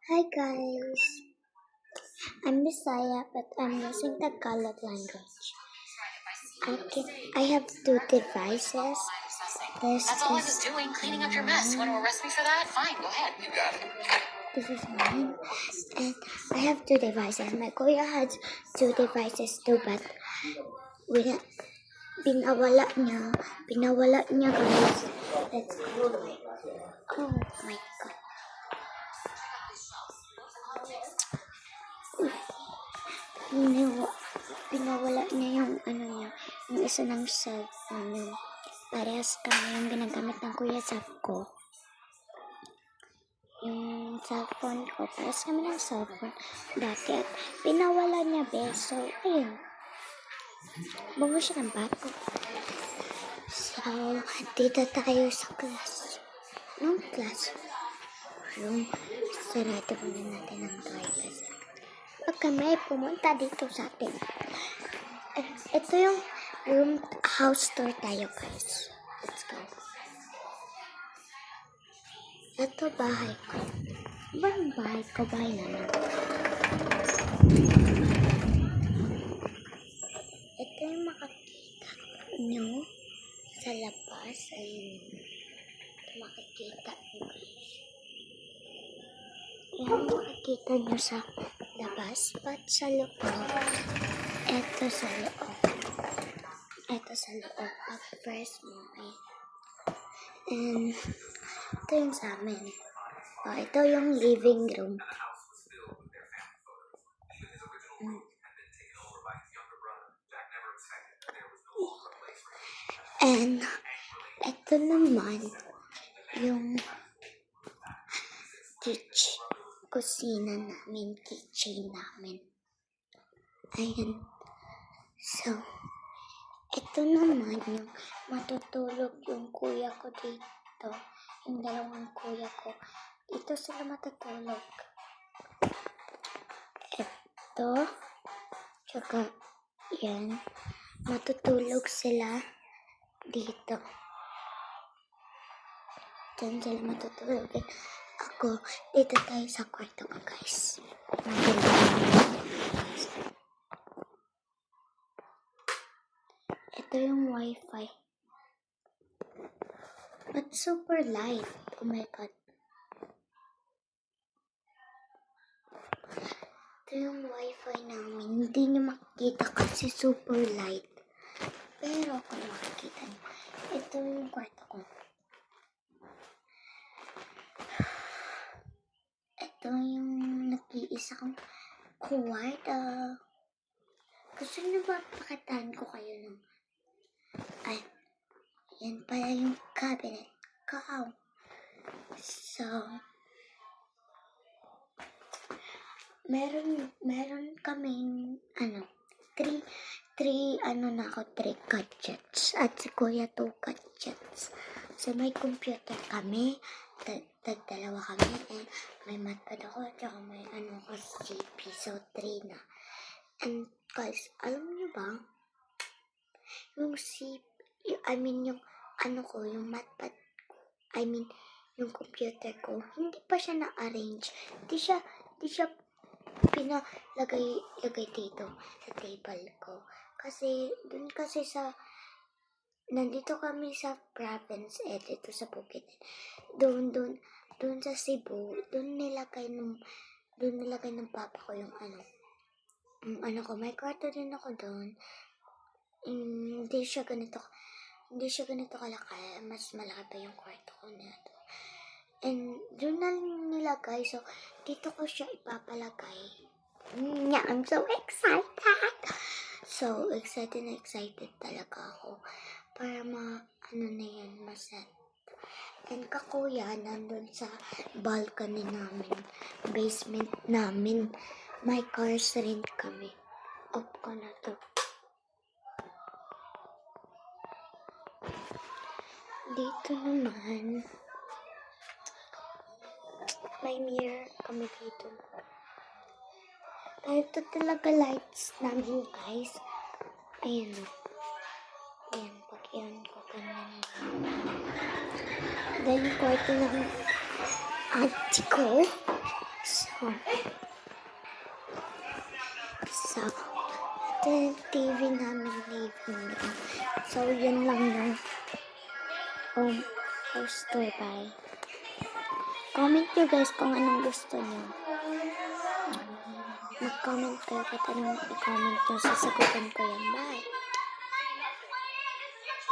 Hi guys, I'm Messiah, but I'm using the Tagalog language. I have two devices. That's all I was doing, cleaning up your mess. Want to arrest me for that? Fine, go ahead. You got it. This is mine, and I have two devices. My kuya has two devices too, but pinawala niya guys. Let's go. Oh my god. Pinawala niya yung yung isa ng cellphone. Yung parehas kami yung ginagamit ng kuya ko. Yung cellphone ko, parehas kami ng cellphone. Dati, pinawala niya So, ayun. Bungo siya ng bago. So, dito tayo sa class. Nung classroom, sarado muna natin ang door kasi pagka may pumunta dito sa atin. Ito yung house tour tayo guys. Let's go. Ito bahay ko. Bang bahay ko? Bahay naman. Ito yung makikita nyo sa labas. Ayun. Ito makikita nyo guys. Yan makikita nyo sa labas. But sa loob. Ito sa loob. Pag first mo ay. And ito yung sa amin. Ito yung living room. And ito naman yung kusina namin, kitchen namin. Ayan. So, ito naman yung matutulog yung kuya ko dito. Yung dalawang kuya ko. Dito sila matutulog. Ito. Tsaka, yan. Matutulog sila dito. Diyan sila matutulog. Ako, dito tayo sa kwarto ko, guys. Ito yung wifi. But super light. Oh my god. Ito yung wifi namin. Hindi nyo makikita kasi super light. Pero kung makikita nyo, ito yung kwarto ko. Ito yung nag-iisa kong kwarto. Gusto nyo ba pakitaan ko kayo ng yan pala yung cabinet ko. So, meron kaming three gadgets at si kuya 2 gadgets. So, may computer kami, dalawa kami, and may matpad ako, at may CP, so 3 na. And guys, alam niyo ba, yung yung matpad ko, yung computer ko, hindi pa siya na-arrange. Di siya pinalagay dito sa table ko. Kasi, nandito kami sa province, dito sa Bukid. Doon sa Cebu, doon nilagay ng papa ko yung ko. May kwarto din ako doon. Hindi siya ganito kalaki. Mas malaki pa yung kwarto ko nito. And doon na nilagay. So, dito ko siya ipapalagay. I'm so excited! So, excited talaga ako. Para maset. And kakuya, nandun sa balcony namin, basement namin, may cars rin kami. Off ko na to. Dito naman, may mirror kami dito. Ito talaga lights namin, guys. Ayan o. Ayan, pag iyan ko ganyan. Dahil yung kwarto ng auntie ko. So, Oh. So, ito yung TV namin living room. So, yun lang yung poster by. Comment nyo guys kung anong gusto nyo. Mag-comment kayo kahit anong i-comment nyo. Sasagutin ko yan. Bye!